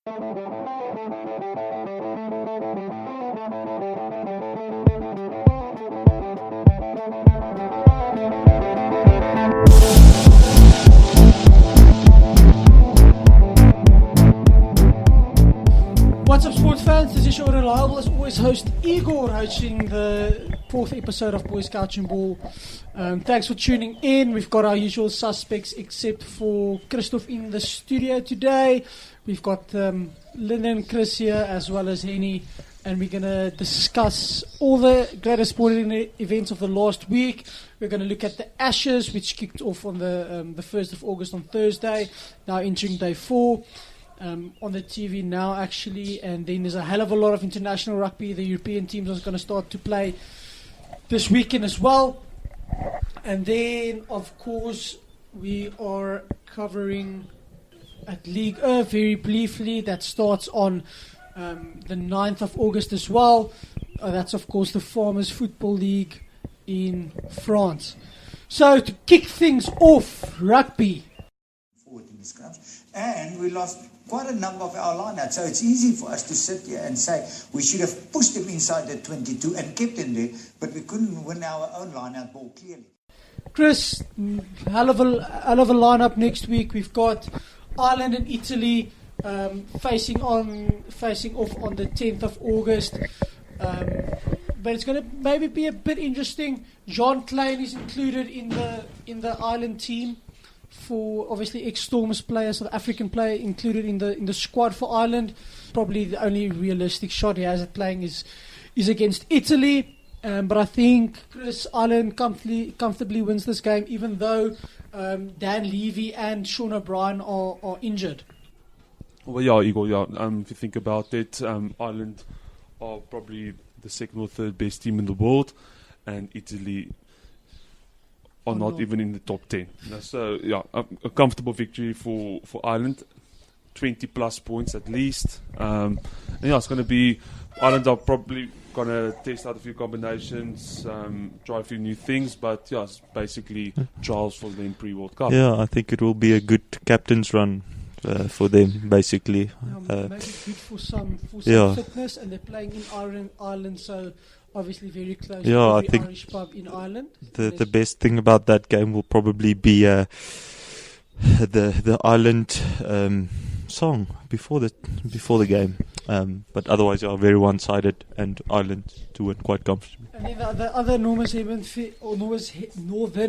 What's up, sports fans? This is your reliable, as always, host Igor, hosting the 4th episode of Boys Couch and Ball. Thanks for tuning in. We've got our usual suspects, except for Christoph in the studio today. We've got Linda and Chris here, as well as Henny, and we're going to discuss all the greatest sporting events of the last week. We're going to look at the Ashes, which kicked off on the 1st of August on Thursday, now entering day 4. On the TV now, actually, and then there's a hell of a lot of international rugby. The European teams are going to start to play this weekend as well. And then, of course, we are covering at Ligue very briefly. That starts on the 9th of August as well. That's, of course, the Farmers Football League in France. So, to kick things off, rugby. Forward in the scrums, and we lost quite a number of our lineouts, so it's easy for us to sit here and say we should have pushed them inside the 22 and kept them there, but we couldn't win our own lineout ball clearly. Chris, hell of a lineup next week. We've got Ireland and Italy facing off on the 10th of August. But it's going to maybe be a bit interesting. John Klein is included in the Ireland team. For obviously ex-Stormers player, South African player included in the squad for Ireland. Probably the only realistic shot he has at playing is against Italy. But I think Chris, Ireland comfortably wins this game, even though Dan Levy and Sean O'Brien are injured. Well, yeah, Igor, yeah. If you think about it, Ireland are probably the second or third best team in the world, and Italy are not even in the top 10. So, yeah, a comfortable victory for Ireland. 20 plus points at least. And yeah, it's going to be, Ireland are probably going to test out a few combinations, try a few new things, but yeah, it's basically trials for them pre-World Cup. Yeah, I think it will be a good captain's run for them, basically. Maybe good for some fitness, and they're playing in Ireland, so obviously very close to the Irish pub in Ireland. The best thing about that game will probably be the Ireland song before the game. But otherwise, are very one-sided, and Ireland to win quite comfortably. And then the other Northern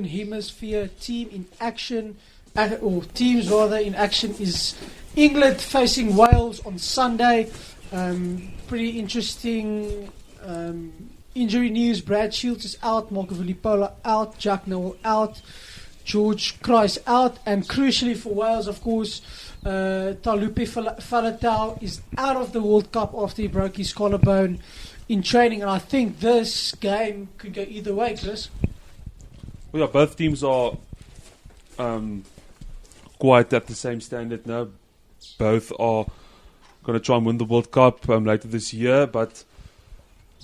Hemisphere team in action, or teams rather in action, is England facing Wales on Sunday. Pretty interesting. Injury news: Brad Shields is out, Marco Vunipola out, Jack Noel out, George Kruis out, and crucially for Wales, of course, Talupe Faletau is out of the World Cup after he broke his collarbone in training, and I think this game could go either way, Chris. Well, yeah, both teams are quite at the same standard now. Both are going to try and win the World Cup later this year, but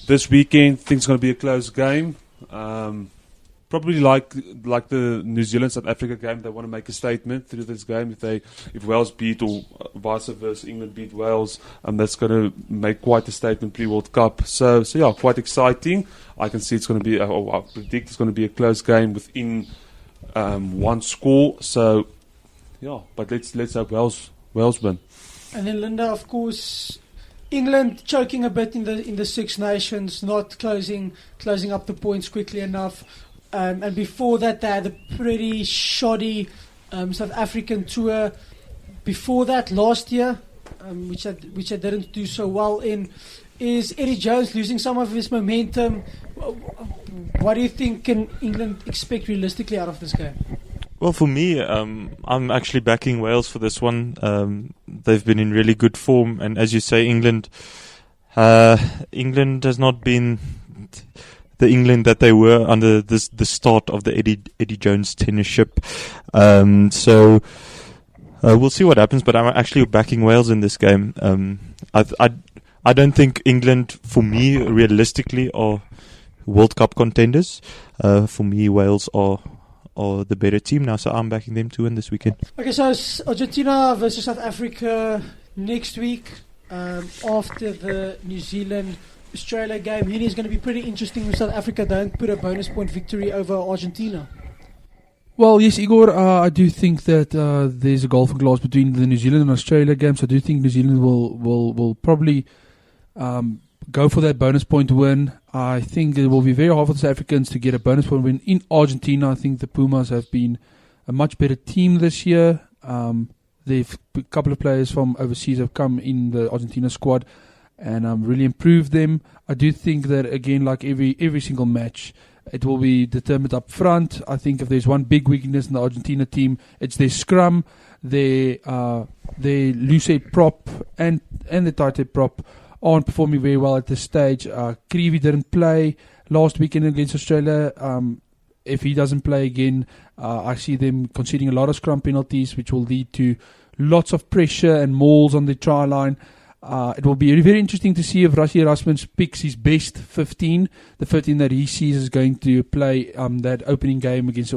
this weekend, I think it's going to be a close game. Probably like the New Zealand-South Africa game, they want to make a statement through this game. If Wales beat, or vice versa, England beat Wales, that's going to make quite a statement pre-World Cup. So yeah, quite exciting. I can see it's going to be, I predict it's going to be a close game within one score. So yeah, but let's hope Wales win. And then Linda, of course, England choking a bit in the Six Nations, not closing up the points quickly enough. And before that, they had a pretty shoddy South African tour. Before that, last year, which I didn't do so well in, is Eddie Jones losing some of his momentum. What do you think can England expect realistically out of this game? Well, for me, I'm actually backing Wales for this one. They've been in really good form, and as you say, England has not been the England that they were under the start of the Eddie Jones tenureship. So we'll see what happens, but I'm actually backing Wales in this game. I don't think England, for me, realistically, are World Cup contenders. For me, Wales are the better team now, so I'm backing them to win this weekend. Okay, so Argentina versus South Africa, next week after the New Zealand-Australia game. It is going to be pretty interesting if South Africa don't put a bonus point victory over Argentina. Well, yes, Igor, I do think that there's a golfing class between the New Zealand and Australia games. I do think New Zealand will probably go for that bonus point win. I think it will be very hard for the South Africans to get a bonus point win in Argentina. I think the Pumas have been a much better team this year. A couple of players from overseas have come in the Argentina squad and really improved them. I do think that, again, like every single match, it will be determined up front. I think if there's one big weakness in the Argentina team, it's their scrum, their loose prop and the tight prop aren't performing very well at this stage. Creevy didn't play last weekend against Australia. If he doesn't play again, I see them conceding a lot of scrum penalties, which will lead to lots of pressure and mauls on the try line. It will be very interesting to see if Rassie Erasmus picks his best 15, the 15 that he sees is going to play that opening game against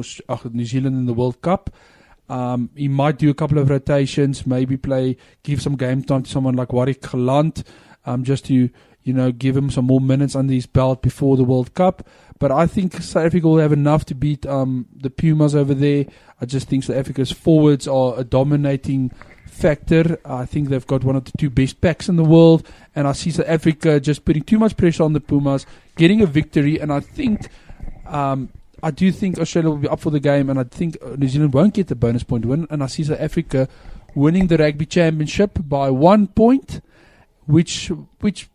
New Zealand in the World Cup. He might do a couple of rotations, maybe give some game time to someone like Warwick Gelant, just to give him some more minutes under his belt before the World Cup. But I think South Africa will have enough to beat the Pumas over there. I just think South Africa's forwards are a dominating factor. I think they've got one of the two best packs in the world, and I see South Africa just putting too much pressure on the Pumas, getting a victory, and I do think Australia will be up for the game, and I think New Zealand won't get the bonus point win, and I see South Africa winning the Rugby Championship by 1 point, which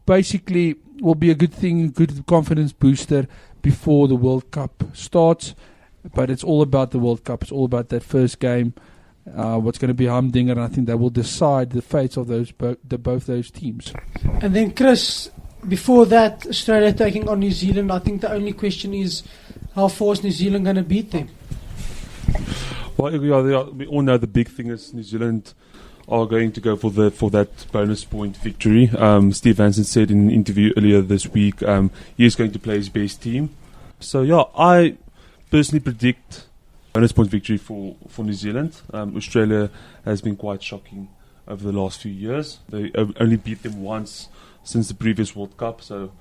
basically will be a good thing, good confidence booster before the World Cup starts. But it's all about the World Cup. It's all about that first game. What's going to be humdinger, and I think that will decide the fates of both those teams. And then, Chris, before that, Australia taking on New Zealand, I think the only question is how far is New Zealand going to beat them? Well, we all know the big thing is New Zealand are going to go for that bonus point victory. Steve Hansen said in an interview earlier this week he is going to play his best team. So, I personally predict bonus point victory for New Zealand. Australia has been quite shocking over the last few years. They only beat them once since the previous World Cup, so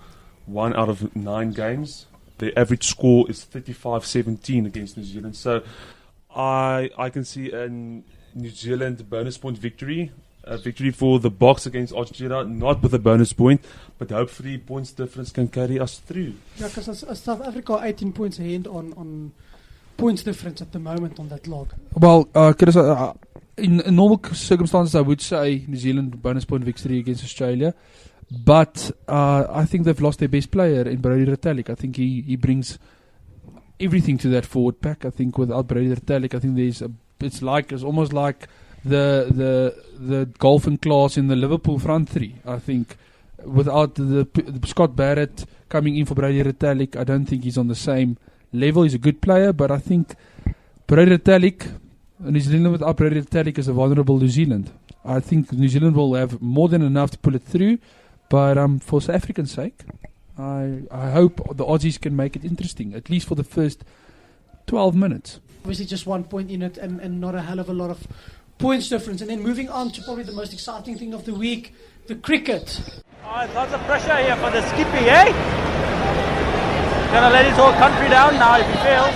1 out of 9 games. Their average score is 35-17 against New Zealand. So I can see a New Zealand bonus point victory. A victory for the Boks against Argentina, not with a bonus point, but hopefully points difference can carry us through. Yeah, because South Africa are 18 points ahead on points difference at the moment on that log. Well, Chris, in normal circumstances, I would say New Zealand bonus point victory against Australia, but I think they've lost their best player in Brody Retallick. I think he brings everything to that forward pack. I think without Brody Retallick, I think it's almost like the golfing class in the Liverpool front three. I think without the Scott Barrett coming in for Brody Retallick, I don't think he's on the same level. He's a good player, but I think Brody Retallick, New Zealand without Brody Retallick is a vulnerable New Zealand. I think New Zealand will have more than enough to pull it through, but for South Africa's sake, I hope the Aussies can make it interesting, at least for the first 12 minutes. Obviously just 1 point in it and not a hell of a lot of points difference. And then moving on to probably the most exciting thing of the week, the cricket. Lots of pressure here for the skippy, eh? Gonna let his whole country down now if he fails.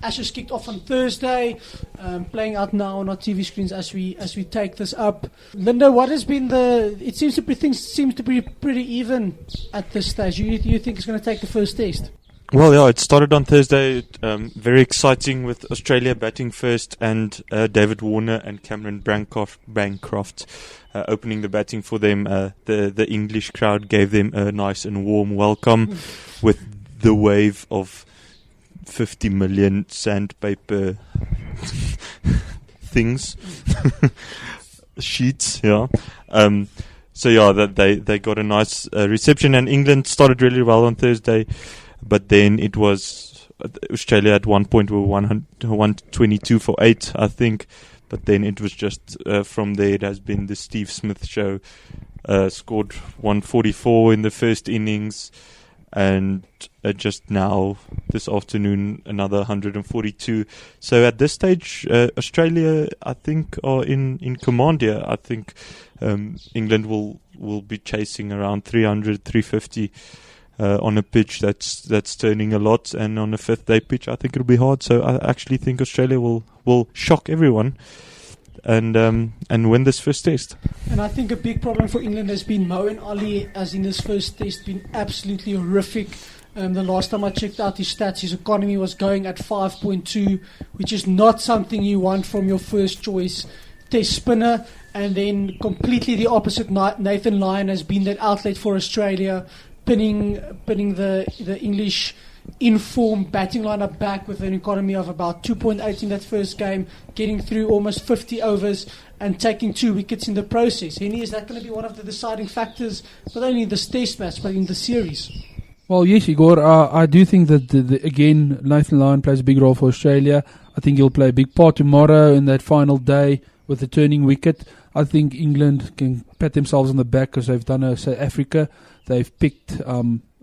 Ashes kicked off on Thursday, playing out now on our TV screens as we take this up. Linda, what has been it seems to be pretty even at this stage. You think it's going to take the first test? Well, yeah, it started on Thursday. Very exciting with Australia batting first and David Warner and Cameron Bancroft opening the batting for them. The English crowd gave them a nice and warm welcome with the wave of 50 million sandpaper things, sheets, yeah. So yeah, that they got a nice reception, and England started really well on Thursday. But then it was Australia at one point were 122 for 8, I think. But then it was just from there it has been the Steve Smith show. Scored 144 in the first innings. and just now this afternoon another 142. So at this stage, Australia, I think, are in command here. I think England will be chasing around 300, 350 on a pitch that's turning a lot, and on a fifth day pitch, I think it'll be hard. So I actually think Australia will shock everyone and win this first test. And I think a big problem for England has been Moeen Ali, as in this first test, been absolutely horrific. The last time I checked out his stats, his economy was going at 5.2, which is not something you want from your first choice test spinner. And then completely the opposite, Nathan Lyon has been that outlet for Australia, pinning the English informed batting lineup back with an economy of about 2.8 in that first game, getting through almost 50 overs and taking 2 wickets in the process. Henny, is that going to be one of the deciding factors, not only in this test match, but in the series? Well, yes, Igor. I do think that, again, Nathan Lyon plays a big role for Australia. I think he'll play a big part tomorrow in that final day with the turning wicket. I think England can pat themselves on the back because they've done a South Africa. They've picked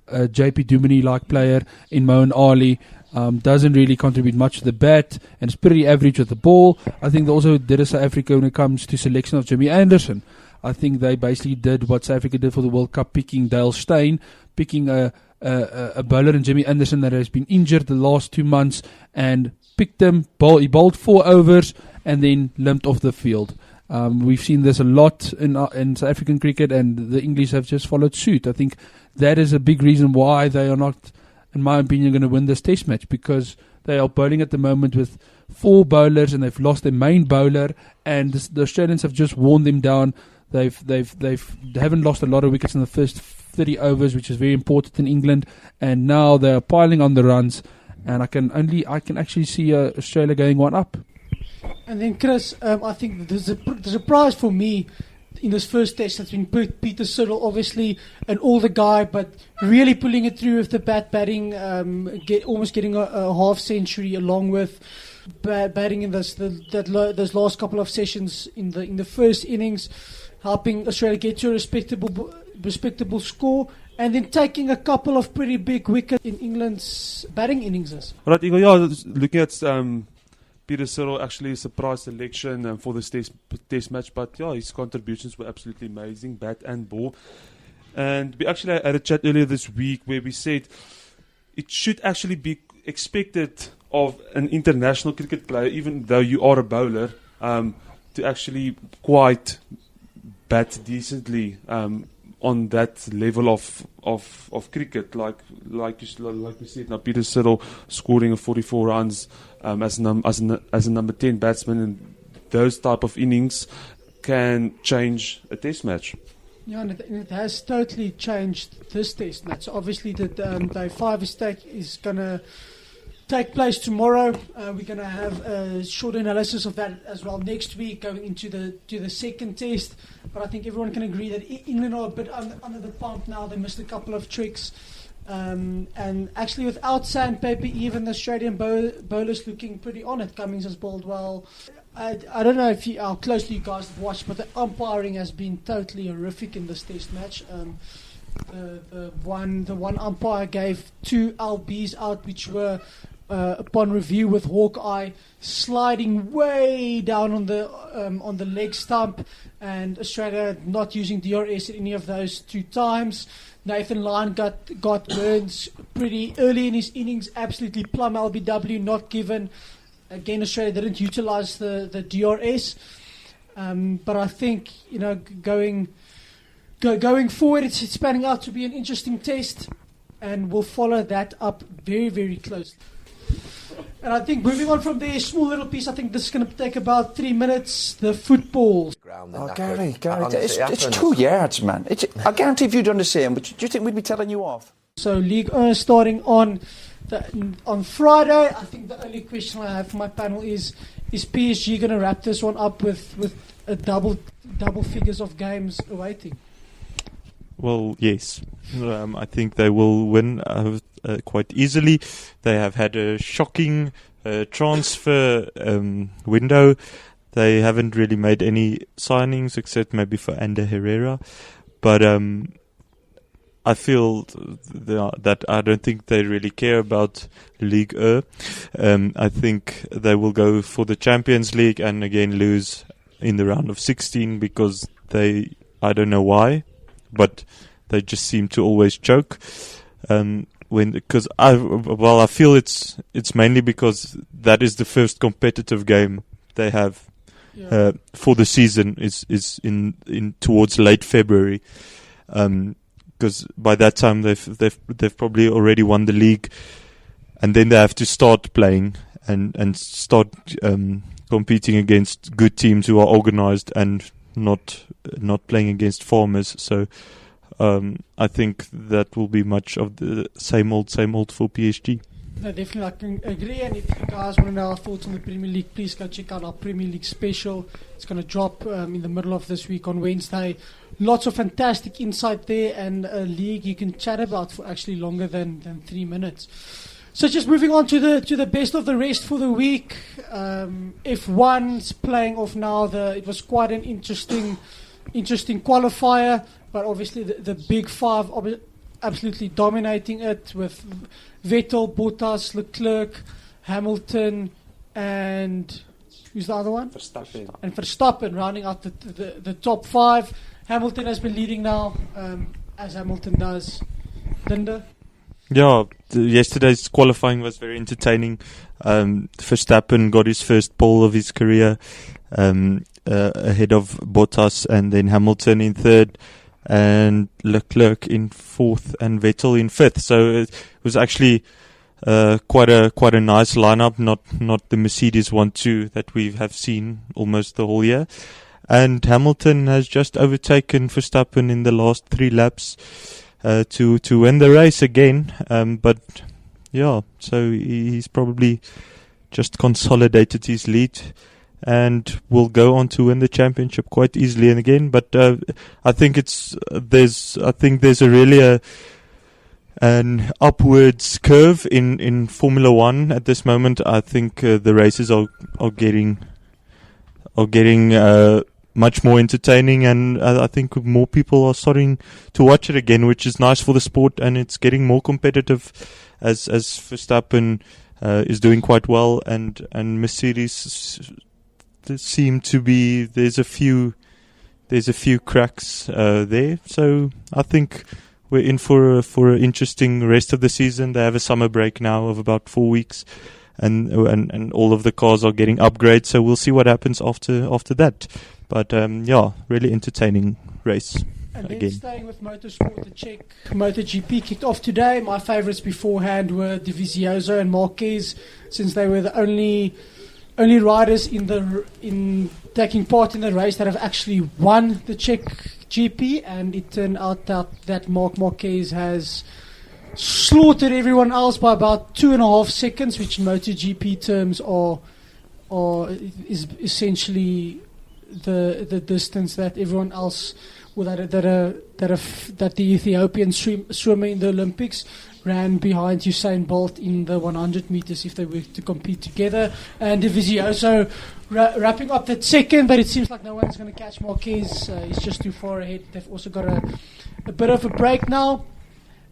a JP Duminy-like player in Moeen Ali. Doesn't really contribute much to the bat and is pretty average with the ball. I think they also did a South Africa when it comes to selection of Jimmy Anderson. I think they basically did what South Africa did for the World Cup, picking Dale Steyn, picking a bowler in Jimmy Anderson that has been injured the last 2 months, and picked him. He bowled 4 overs and then limped off the field. We've seen this a lot in South African cricket, and the English have just followed suit. I think that is a big reason why they are not, in my opinion, going to win this test match, because they are bowling at the moment with 4 bowlers and they've lost their main bowler, and the Australians have just worn them down. They haven't lost a lot of wickets in the first 30 overs, which is very important in England, and now they are piling on the runs, and I can actually see Australia going one up. And then, Chris, I think there's a prize for me in this first test that's been Peter Siddle, obviously an older guy, but really pulling it through with the batting, almost getting a half century, along with batting in those last couple of sessions in the first innings, helping Australia get to a respectable score, and then taking a couple of pretty big wickets in England's batting innings. Right, Igor, yeah, looking at Peter Siddle, actually a surprise selection for this test match, but yeah, his contributions were absolutely amazing, bat and ball. And we actually had a chat earlier this week where we said it should actually be expected of an international cricket player, even though you are a bowler, to actually quite bat decently on that level of cricket, like we said. Now Peter Siddle scoring 44 runs as a number 10 batsman, and those type of innings can change a test match. Yeah, and it has totally changed this test match. So obviously, the day 5 is going to take place tomorrow. We're going to have a short analysis of that as well next week, going into the second test. But I think everyone can agree that England are a bit under the pump now. They missed a couple of tricks. And actually, without sandpaper, even the Australian bowlers looking pretty on it. Cummings has bowled well. I don't know how closely you guys have watched, but the umpiring has been totally horrific in this test match. The one umpire gave 2 LBs out, which were upon review with Hawkeye sliding way down on the leg stump, and Australia not using DRS at any of those 2 times. Nathan Lyon got burns pretty early in his innings, absolutely plumb LBW, not given. Again, Australia didn't utilise the DRS, but I think going forward, it's panning out to be an interesting test, and we'll follow that up very, very closely. And I think moving on from there, small little piece, I think this is going to take about 3 minutes. The football. Oh, Gary, it's 2 yards, man. I guarantee if you'd done the same, but do you think we'd be telling you off? So Ligue 1 starting on Friday. I think the only question I have for my panel is PSG going to wrap this one up with a double figures of games awaiting? Well, yes. I think they will win quite easily. They have had a shocking transfer window. They haven't really made any signings except maybe for Ander Herrera. But I feel that I don't think they really care about Ligue. I think they will go for the Champions League and again lose in the round of 16 because I don't know why, but they just seem to always choke. Because I feel it's mainly because that is the first competitive game they have for the season is in towards late February. Because by that time they've probably already won the league, and then they have to start playing and start competing against good teams who are organized and not playing against farmers. So I think that will be much of the same old for PSG. No, definitely, I can agree. And if you guys want to know our thoughts on the Premier League, please go check out our Premier League special. It's going to drop in the middle of this week on Wednesday. Lots of fantastic insight there, and a league you can chat about for actually longer than 3 minutes. So just moving on to the best of the rest for the week. F1's playing off now. It was quite an interesting qualifier, but obviously the big five absolutely dominating it with Vettel, Bottas, Leclerc, Hamilton, and who's the other one? Verstappen. And Verstappen rounding out the top five. Hamilton has been leading now, as Hamilton does. Linda? Yeah, yesterday's qualifying was very entertaining. Verstappen got his first pole of his career ahead of Bottas, and then Hamilton in third, and Leclerc in fourth, and Vettel in fifth. So it was actually quite a nice lineup, not the Mercedes 1-2 that we have seen almost the whole year. And Hamilton has just overtaken Verstappen in the last 3 laps to win the race again. But yeah, so he's probably just consolidated his lead and will go on to win the championship quite easily and again. But I think there's a really an upwards curve in Formula One at this moment. I think the races are getting much more entertaining, and I think more people are starting to watch it again, which is nice for the sport, and it's getting more competitive as Verstappen is doing quite well, and Mercedes seem to be there's a few cracks there. So I think we're in for an interesting rest of the season. They have a summer break now of about 4 weeks, and all of the cars are getting upgrades. So we'll see what happens after that. But yeah, really entertaining race. And again. then staying with motorsport, the Czech MotoGP kicked off today. My favourites beforehand were Dovizioso and Marquez, since they were the only riders in taking part in the race that have actually won the Czech GP. And it turned out that Marc Marquez has slaughtered everyone else by about 2.5 seconds, which in MotoGP terms is essentially the distance that everyone else, that the Ethiopian swimmer in the Olympics ran behind Usain Bolt in the 100 meters if they were to compete together. And Dovizioso wrapping up that second, but it seems like no one's going to catch Marquez. He's just too far ahead. They've also got a bit of a break now.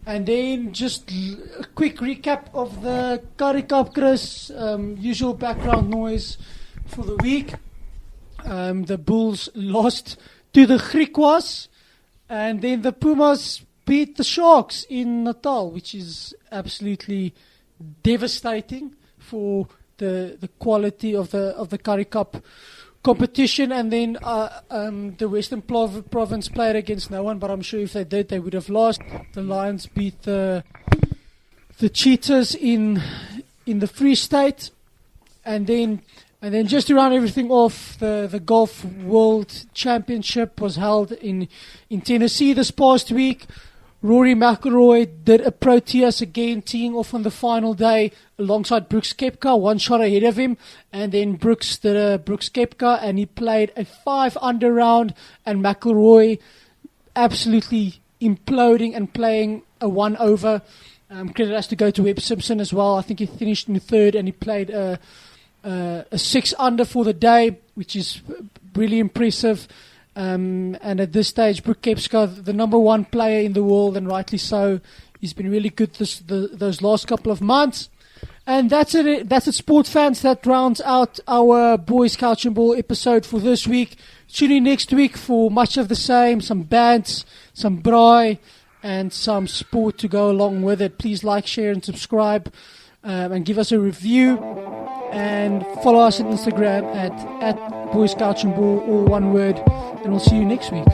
And then just a quick recap of the Currie Cup, Chris. Usual background noise for the week. The Bulls lost to the Griquas, and then the Pumas beat the Sharks in Natal, which is absolutely devastating for the quality of the Currie Cup competition. And then the Western Province played against no one, but I'm sure if they did, they would have lost. The Lions beat the Cheetahs in the Free State, and then just to round everything off, the Golf World Championship was held in Tennessee this past week. Rory McIlroy did a Proteus again, teeing off on the final day alongside Brooks Koepka, 1 shot ahead of him. And then Brooks did a Brooks Koepka, and he played a 5-under round, and McIlroy absolutely imploding and playing a 1-over. Credit has to go to Webb Simpson as well. I think he finished in third, and he played a 6-under for the day, which is really impressive. And at this stage, Brooke Koepka, the number one player in the world, and rightly so. He's been really good those last couple of months. And that's it. That's it, sport fans. That rounds out our Boys Couch and Ball episode for this week. Tune in next week for much of the same, some bands, some braai, and some sport to go along with it. Please like, share, and subscribe, and give us a review. And follow us on Instagram at Boys Couch and Ball, all one word. And we'll see you next week.